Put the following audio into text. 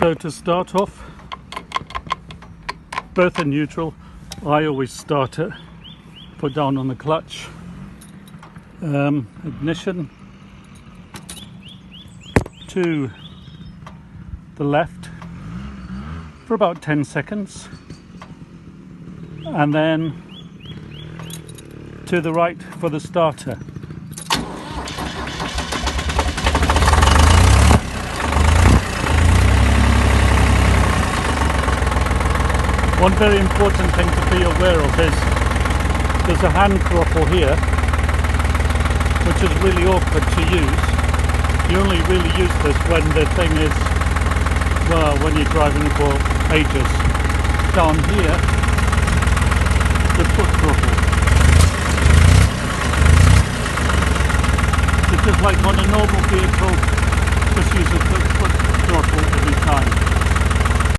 So to start off, both are neutral. I always start it, put down on the clutch, ignition to the left for about 10 seconds, and then to the right for the starter. One very important thing to be aware of is there's a hand throttle here, which is really awkward to use. You only really use this when the thing is, well, when you're driving for ages. Down here, the foot throttle. So just like on a normal vehicle, just use the foot